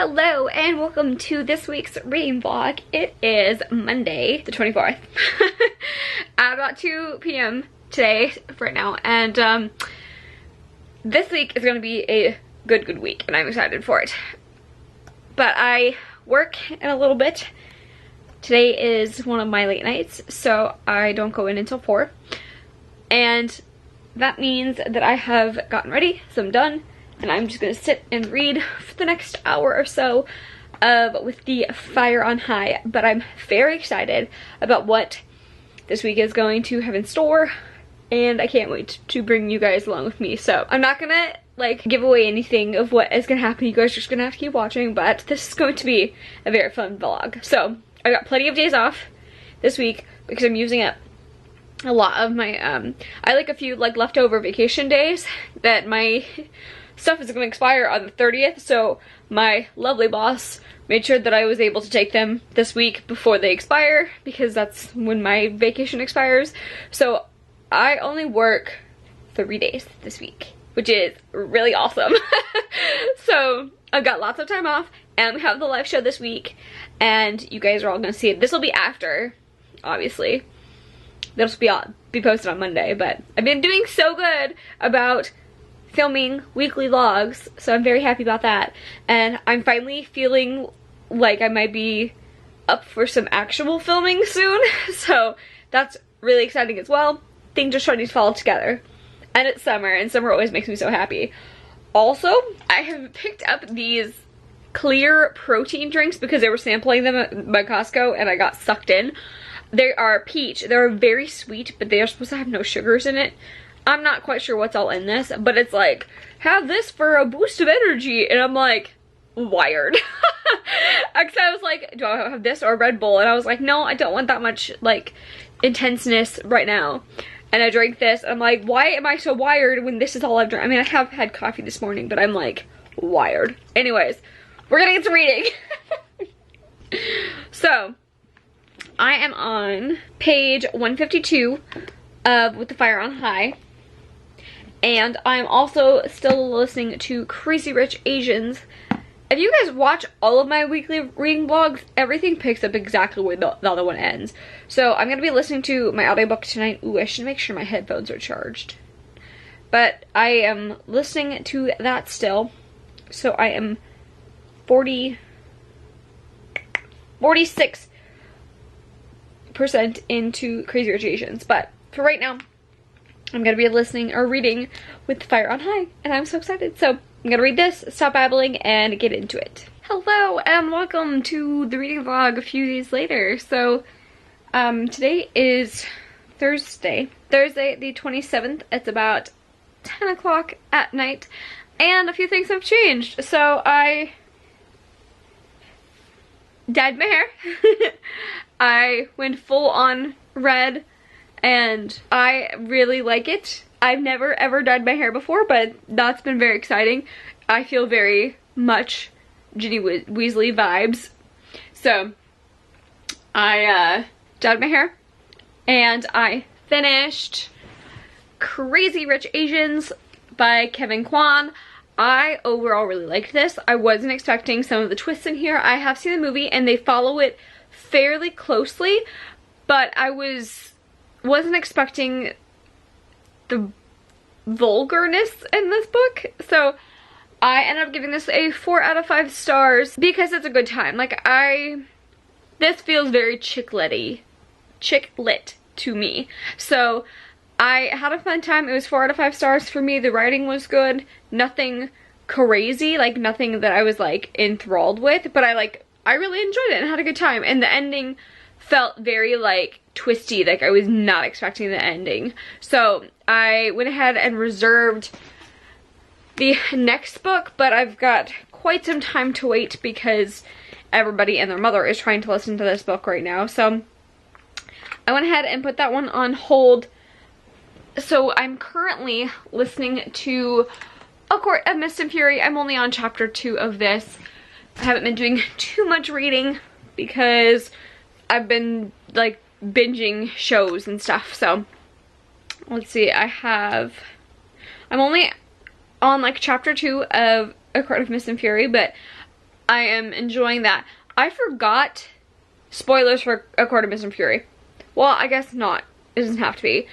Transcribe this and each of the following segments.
Hello and welcome to this week's reading vlog. It is Monday the 24th at about 2 p.m. today right now, and this week is going to be a good week and I'm excited for it. But I work in a little bit. Today is one of my late nights, so I don't go in until 4, and that means that I have gotten ready, so I'm done. And I'm just gonna sit and read for the next hour or so with the fire on high. But I'm very excited about what this week is going to have in store, and I can't wait to bring you guys along with me. So I'm not gonna like give away anything of what is gonna happen. You guys are just gonna have to keep watching, but this is going to be a very fun vlog. So I got plenty of days off this week because I'm using up a lot of my I like a few like leftover vacation days that my stuff is going to expire on the 30th, so my lovely boss made sure that I was able to take them this week before they expire, because that's when my vacation expires. So I only work 3 days this week, which is really awesome. So I've got lots of time off, and we have the live show this week, and you guys are all going to see it. This will be after, obviously. This will be posted on Monday, but I've been doing so good about filming weekly vlogs, so I'm very happy about that. And I'm finally feeling like I might be up for some actual filming soon, so that's really exciting as well. Things are starting to fall together, and it's summer, and summer always makes me so happy. Also, I have picked up these clear protein drinks because they were sampling them by Costco and I got sucked in. They are peach. They're very sweet, but they are supposed to have no sugars in it. I'm not quite sure what's all in this, but it's like, have this for a boost of energy, and I'm like, wired. Because I was like, do I have this or a Red Bull? And I was like, no, I don't want that much like intenseness right now. And I drank this, and I'm like, why am I so wired when this is all I've drank? I mean, I have had coffee this morning, but I'm like, wired. Anyways, we're gonna get to reading. So, I am on page 152 of With the Fire on High. And I'm also still listening to Crazy Rich Asians. If you guys watch all of my weekly reading vlogs, everything picks up exactly where the other one ends. So I'm going to be listening to my audiobook tonight. Ooh, I should make sure my headphones are charged. But I am listening to that still. So I am 46% into Crazy Rich Asians. But for right now, I'm going to be listening or reading With the Fire on High, and I'm so excited. So I'm going to read this, stop babbling, and get into it. Hello, and welcome to the reading vlog a few days later. So today is Thursday the 27th. It's about 10 o'clock at night, and a few things have changed. So I dyed my hair. I went full on red, and I really like it. I've never ever dyed my hair before, but that's been very exciting. I feel very much Ginny Weasley vibes. So I dyed my hair, and I finished Crazy Rich Asians by Kevin Kwan. I overall really liked this. I wasn't expecting some of the twists in here. I have seen the movie and they follow it fairly closely, but I wasn't expecting the vulgarness in this book. So I ended up giving this a 4 out of 5 stars because it's a good time. Like, this feels very chick lit to me. So I had a fun time. It was 4 out of 5 stars for me. The writing was good. Nothing crazy, like nothing that I was like enthralled with, but I really enjoyed it and had a good time. And the ending felt very like twisty, like I was not expecting the ending. So I went ahead and reserved the next book, but I've got quite some time to wait because everybody and their mother is trying to listen to this book right now. So I went ahead and put that one on hold. So I'm currently listening to A Court of Mist and Fury. I'm only on chapter 2 of this. I haven't been doing too much reading because I've been like binging shows and stuff. So let's see, I'm only on like chapter 2 of A Court of Mist and Fury, but I am enjoying that. I forgot spoilers for A Court of Mist and Fury. Well, I guess not. It doesn't have to be.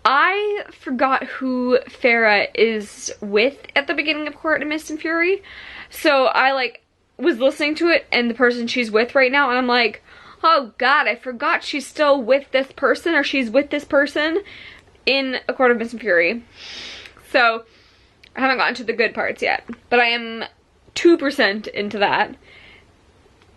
I forgot who Farah is with at the beginning of Court of Mist and Fury. So I like was listening to it and the person she's with right now, and I'm like, oh god, I forgot she's still with this person, or she's with this person in A Court of Mist and Fury. So I haven't gotten to the good parts yet, but I am 2% into that.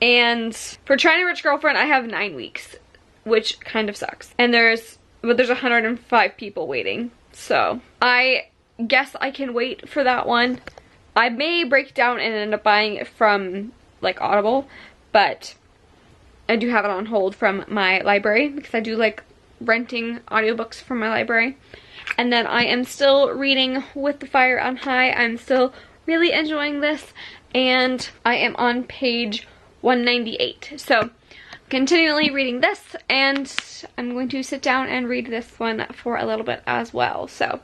And for Trying a Rich Girlfriend, I have 9 weeks, which kind of sucks. And there's 105 people waiting. So I guess I can wait for that one. I may break down and end up buying it from like Audible, but I do have it on hold from my library because I do like renting audiobooks from my library. And then I am still reading With the Fire on High. I'm still really enjoying this, and I am on page 198. So continually reading this, and I'm going to sit down and read this one for a little bit as well. So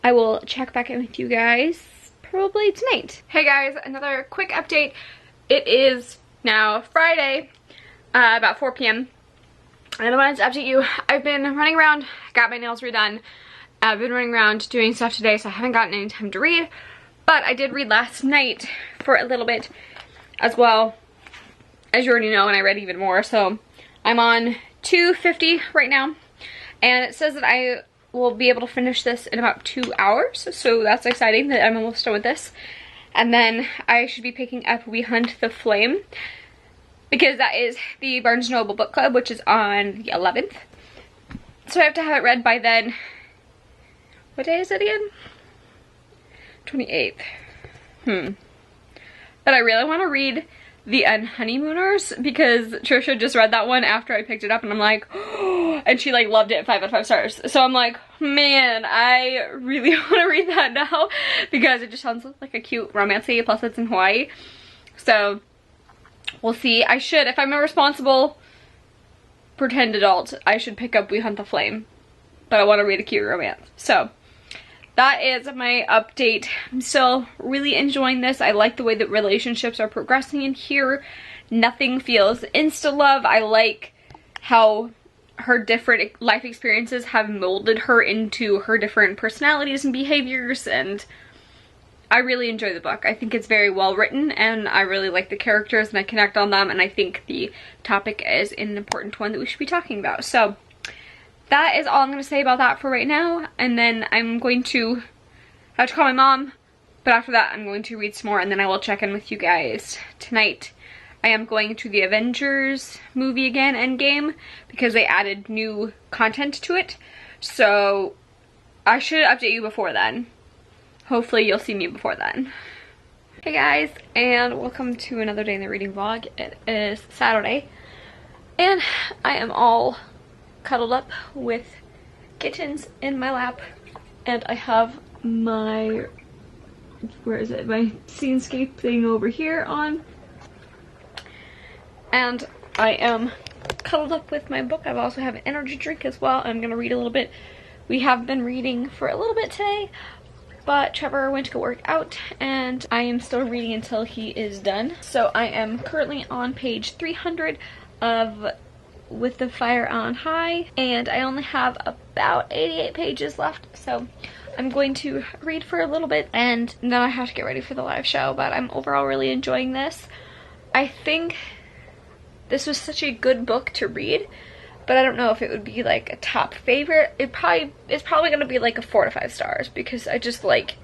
I will check back in with you guys probably tonight. Hey guys, another quick update. It is now Friday, about 4 p.m. and I wanted to update you. I've been running around, got my nails redone. I've been running around doing stuff today, so I haven't gotten any time to read. But I did read last night for a little bit as well, as you already know, and I read even more. So I'm on 250 right now, and it says that I will be able to finish this in about 2 hours. So that's exciting that I'm almost done with this. And then I should be picking up We Hunt the Flame, because that is the Barnes & Noble book club, which is on the 11th. So I have to have it read by then. What day is it again? 28th. But I really want to read The Unhoneymooners, because Trisha just read that one after I picked it up, and I'm like, oh, and she like loved it, 5 out of 5 stars. So I'm like, man, I really want to read that now, because it just sounds like a cute romancy, plus it's in Hawaii. So we'll see. I should, if I'm a responsible pretend adult, I should pick up We Hunt the Flame, but I want to read a cute romance. So that is my update. I'm still really enjoying this. I like the way that relationships are progressing in here. Nothing feels insta-love. I like how her different life experiences have molded her into her different personalities and behaviors, and I really enjoy the book. I think it's very well written, and I really like the characters, and I connect on them, and I think the topic is an important one that we should be talking about. So that is all I'm going to say about that for right now, and then I'm going to have to call my mom, but after that I'm going to read some more, and then I will check in with you guys tonight. I am going to the Avengers movie again, Endgame, because they added new content to it, so I should update you before then. Hopefully you'll see me before then. Hey guys, and welcome to another day in the reading vlog. It is Saturday, and I am all cuddled up with kittens in my lap, and I have my, where is it, my Scenescape thing over here on, and I am cuddled up with my book. I also have an energy drink as well. I'm gonna read a little bit. We have been reading for a little bit today, but Trevor went to go work out, and I am still reading until he is done. So I am currently on page 300 of With the Fire on High, and I only have about 88 pages left, so I'm going to read for a little bit, and then I have to get ready for the live show. But I'm overall really enjoying this. I think this was such a good book to read, but I don't know if it would be like a top favorite. It's probably gonna be like a 4 to 5 stars, because I just like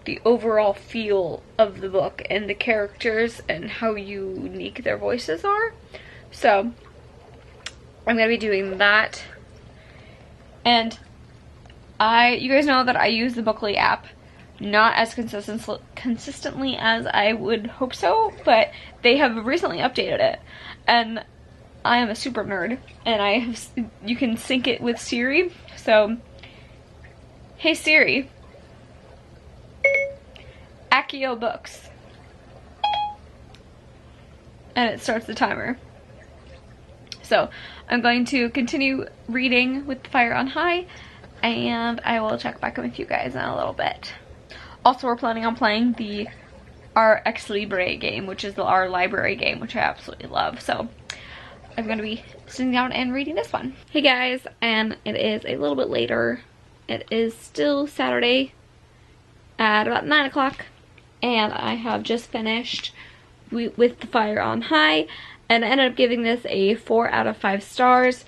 the overall feel of the book and the characters and how unique their voices are. So I'm gonna be doing that. And you guys know that I use the Bookly app not as consistently as I would hope so, but they have recently updated it, and I am a super nerd, and you can sync it with Siri. So, hey Siri, Accio Books, and it starts the timer. So I'm going to continue reading With the Fire on High, and I will check back in with you guys in a little bit. Also, we're planning on playing the our Ex Libre game, which is our library game, which I absolutely love. So I'm gonna be sitting down and reading this one. Hey guys, and it is a little bit later. It is still Saturday at about 9 o'clock, and I have just finished With the Fire on High, and I ended up giving this a 4 out of 5 stars.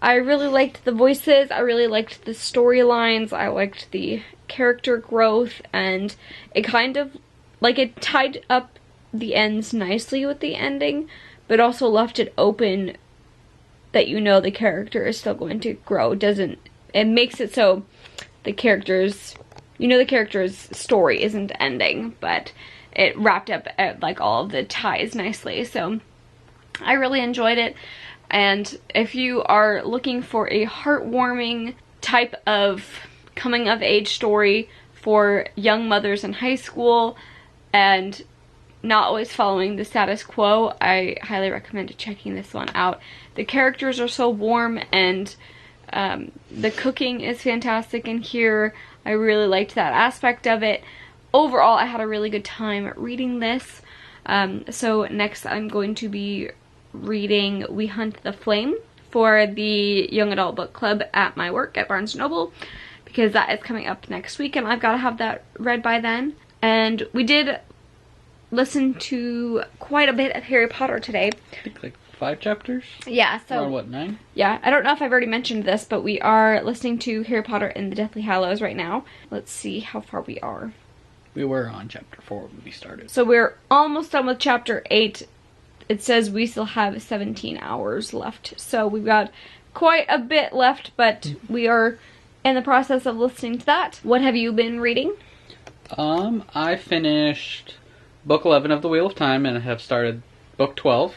I really liked the voices, I really liked the storylines, I liked the character growth, and it kind of, like, it tied up the ends nicely with the ending, but also left it open that you know the character is still going to grow. It makes it so the character's, you know, the character's story isn't ending, but it wrapped up at, like, all of the ties nicely. So I really enjoyed it. And if you are looking for a heartwarming type of coming of age story for young mothers in high school and not always following the status quo, I highly recommend checking this one out. The characters are so warm, and the cooking is fantastic in here. I really liked that aspect of it. Overall, I had a really good time reading this. So next I'm going to be reading We Hunt the Flame for the Young Adult Book Club at my work at Barnes & Noble, because that is coming up next week and I've got to have that read by then. And we did listen to quite a bit of Harry Potter today. I think like 5 chapters? Yeah, so... Around what, 9? Yeah, I don't know if I've already mentioned this, but we are listening to Harry Potter and the Deathly Hallows right now. Let's see how far we are. We were on chapter 4 when we started. So we're almost done with chapter 8. It says we still have 17 hours left. So we've got quite a bit left, but we are in the process of listening to that. What have you been reading? I finished book 11 of The Wheel of Time and have started book 12.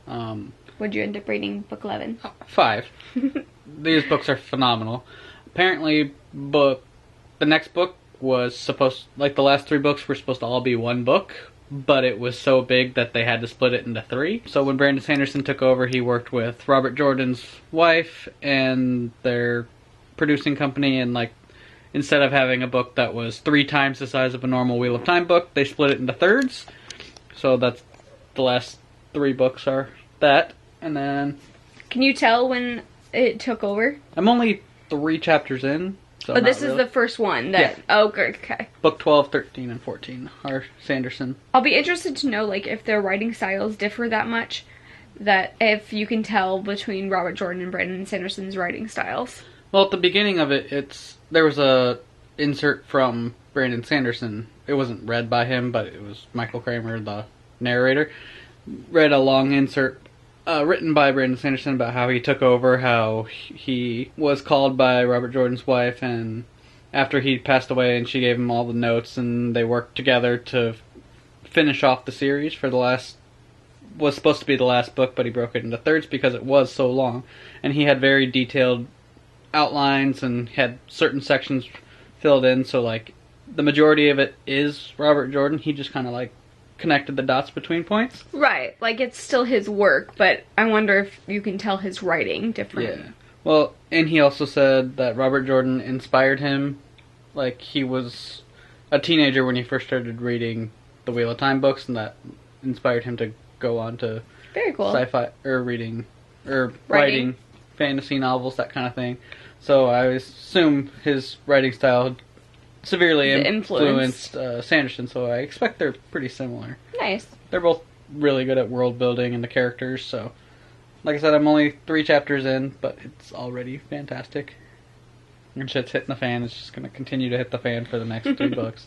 What'd you end up reading book 11? 5. These books are phenomenal. Apparently, the next book was supposed, like the last 3 books were supposed to all be one book, but it was so big that they had to split it into 3. So when Brandon Sanderson took over, he worked with Robert Jordan's wife and their producing company, and like instead of having a book that was 3 times the size of a normal Wheel of Time book, they split it into thirds. So that's the last 3 books are that. And then... Can you tell when it took over? I'm only 3 chapters in. So oh, this is the first one that... Yeah. Oh, okay. Book 12, 13, and 14 are Sanderson. I'll be interested to know, like, if their writing styles differ that much. That if you can tell between Robert Jordan and Brandon Sanderson's writing styles. Well, at the beginning of it, there was a insert from Brandon Sanderson. It wasn't read by him, but it was Michael Kramer, the narrator, read a long insert written by Brandon Sanderson about how he took over, how he was called by Robert Jordan's wife, and after he passed away, and she gave him all the notes, and they worked together to finish off the series for the last... was supposed to be the last book, but he broke it into thirds because it was so long, and he had very detailed outlines and had certain sections filled in, so like the majority of it is Robert Jordan. He just kind of like connected the dots between points. Right, like it's still his work, but I wonder if you can tell his writing different. Yeah. Well, and he also said that Robert Jordan inspired him, like he was a teenager when he first started reading the Wheel of Time books, and that inspired him to go on to very cool sci-fi or writing fantasy novels, that kind of thing. So I assume his writing style severely influenced Sanderson, so I expect they're pretty similar. Nice. They're both really good at world building and the characters, so like I said, I'm only 3 chapters in, but it's already fantastic. And shit's hitting the fan. It's just going to continue to hit the fan for the next 3 books.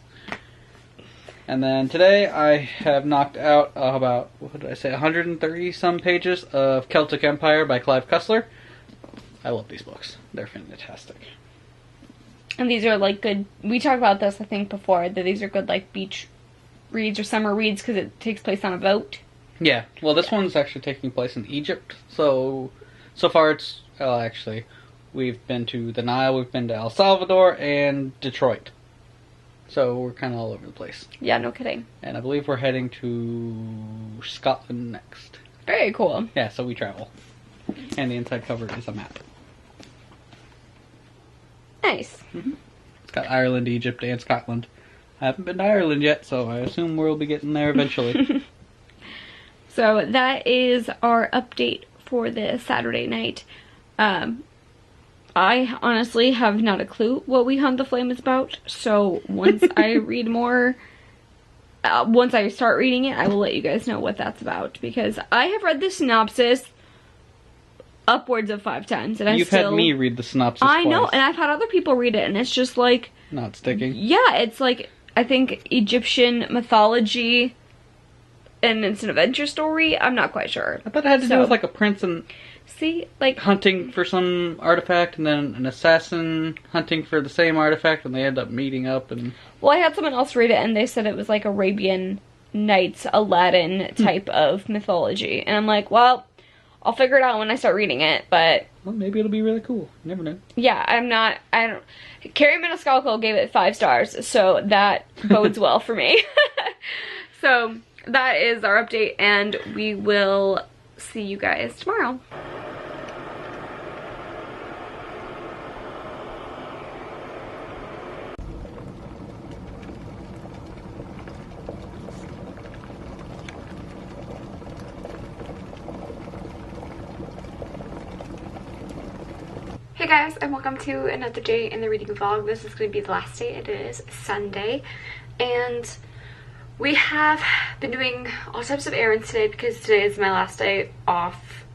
And then today I have knocked out about, what did I say, 130 some pages of Celtic Empire by Clive Cussler. I love these books. They're fantastic. And these are like good, we talked about this I think before, that these are good like beach reads or summer reads because it takes place on a boat. Yeah, well this one's actually taking place in Egypt, so far it's, well actually, we've been to the Nile, we've been to El Salvador, and Detroit. So we're kind of all over the place. Yeah, no kidding. And I believe we're heading to Scotland next. Very cool. Yeah, so we travel. And the inside cover is a map. Nice. Mm-hmm. It's got Ireland, Egypt, and Scotland I haven't been to Ireland yet, so I assume we'll be getting there eventually. So that is our update for the Saturday night. I honestly have not a clue what We Hunt the Flame is about, so once I read more, once I start reading it, I will let you guys know what that's about, because I have read the synopsis upwards of 5 times, and You've had me read the synopsis I know, twice. and I've had other people read it, and it's just like... Not sticking. Yeah, it's like, I think, Egyptian mythology, and it's an adventure story. I'm not quite sure. I thought it had to do with like a prince and... See, like... hunting for some artifact, and then an assassin hunting for the same artifact, and they end up meeting up, and... Well, I had someone else read it, and they said it was like Arabian Nights, Aladdin type of mythology. And I'm like, well, I'll figure it out when I start reading it, but... Well, maybe it'll be really cool. You never know. Yeah, I don't... Carrie Maniscalco gave it 5 stars, so that bodes well for me. So, that is our update, and we will see you guys tomorrow. Hey guys, and welcome to another day in the reading vlog. This is going to be the last day. It is Sunday, and we have been doing all types of errands today because today is my last day off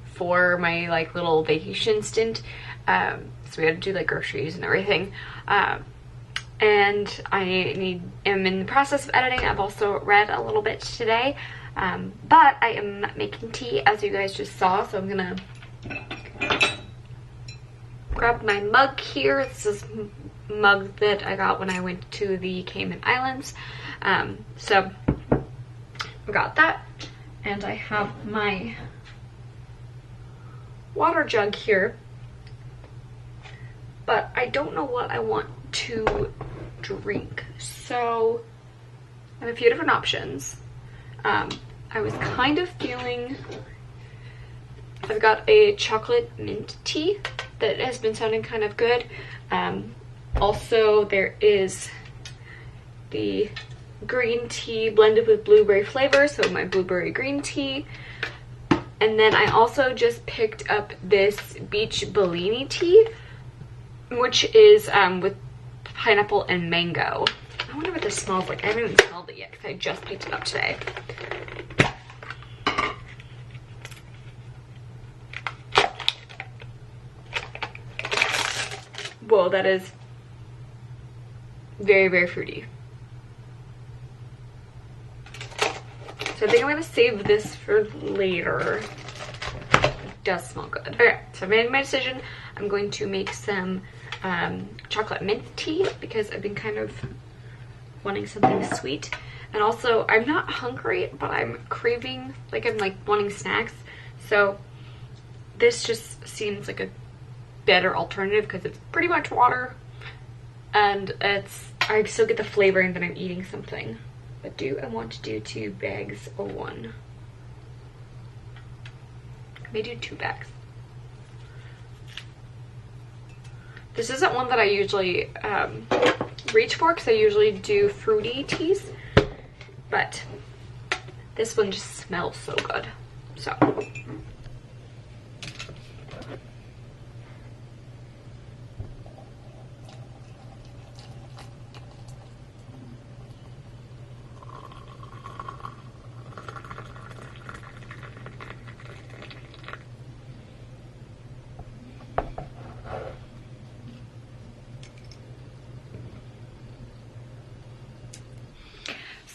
for my like little vacation stint. So we had to do like groceries and everything. And I am in the process of editing. I've also read a little bit today, but I am making tea, as you guys just saw. So I'm gonna grab my mug here. This is a mug that I got when I went to the Cayman Islands. So I got that, and I have my water jug here, but I don't know what I want to drink, so I have a few different options. I was kind of feeling, I've got a chocolate mint tea that has been sounding kind of good. Also, there is the green tea blended with blueberry flavor, so my blueberry green tea. And then I also just picked up this beach Bellini tea, which is with pineapple and mango. I wonder what this smells like. I haven't even smelled it yet because I just picked it up today. Whoa, that is very, very fruity. So I think I'm going to save this for later. It does smell good. Okay, so I made my decision. I'm going to make some chocolate mint tea because I've been kind of wanting something sweet. And also, I'm not hungry, but I'm craving, like I'm like wanting snacks. So this just seems like a better alternative because it's pretty much water, and I still get the flavoring that I'm eating something. But do I want to do 2 bags or 1? I may do 2 bags. This isn't one that I usually reach for because I usually do fruity teas, but this one just smells so good.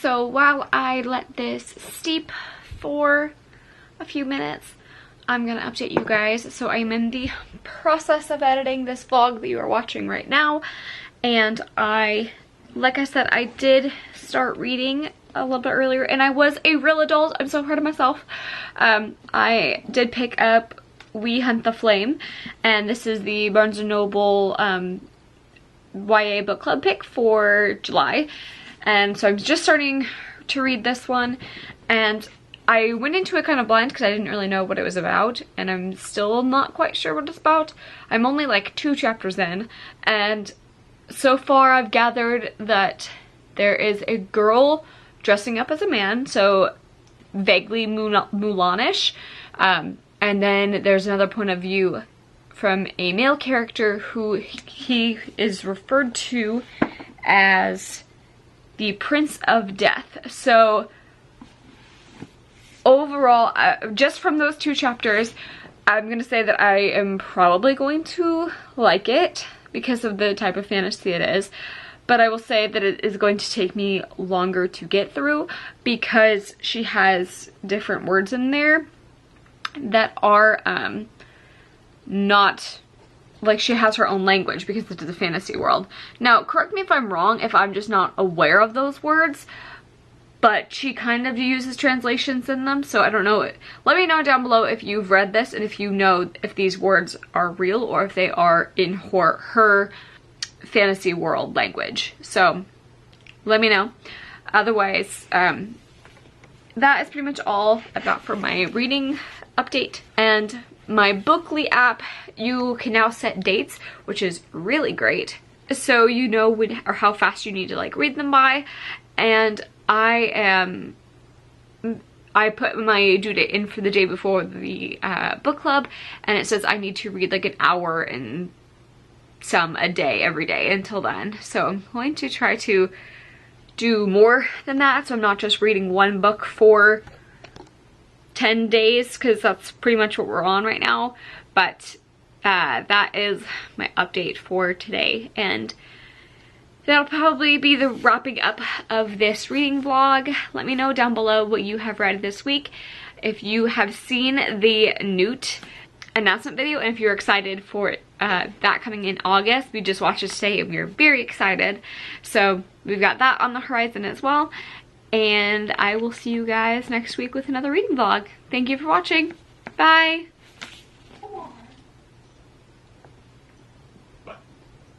So while I let this steep for a few minutes, I'm gonna update you guys. So I'm in the process of editing this vlog that you are watching right now, and like I said, I did start reading a little bit earlier, and I was a real adult. I'm so proud of myself. I did pick up We Hunt the Flame, and this is the Barnes & Noble YA book club pick for July. And so I'm just starting to read this one, and I went into it kind of blind because I didn't really know what it was about, and I'm still not quite sure what it's about. I'm only like 2 chapters in, and so far I've gathered that there is a girl dressing up as a man, so vaguely Mulanish. And then there's another point of view from a male character who he is referred to as the Prince of Death. So overall, just from those 2 chapters, I'm gonna say that I am probably going to like it because of the type of fantasy it is. But I will say that it is going to take me longer to get through because she has different words in there that are not, like, she has her own language because it's a fantasy world. Now, correct me if I'm wrong, if I'm just not aware of those words, but she kind of uses translations in them, so I don't know. Let me know down below if you've read this and if you know if these words are real or if they are in her fantasy world language. So let me know. Otherwise, that is pretty much all I've got for my reading update. And my Bookly app, you can now set dates, which is really great. So you know when or how fast you need to like read them by. And I put my due date in for the day before the book club, and it says I need to read like an hour and some a day every day until then. So I'm going to try to do more than that, so I'm not just reading one book for 10 days, because that's pretty much what we're on right now. But that is my update for today, and that'll probably be the wrapping up of this reading vlog. Let me know down below what you have read this week, if you have seen the Newt announcement video, and if you're excited for that coming in August. We just watched it today and we are very excited. So we've got that on the horizon as well. And I will see you guys next week with another reading vlog. Thank you for watching. Bye!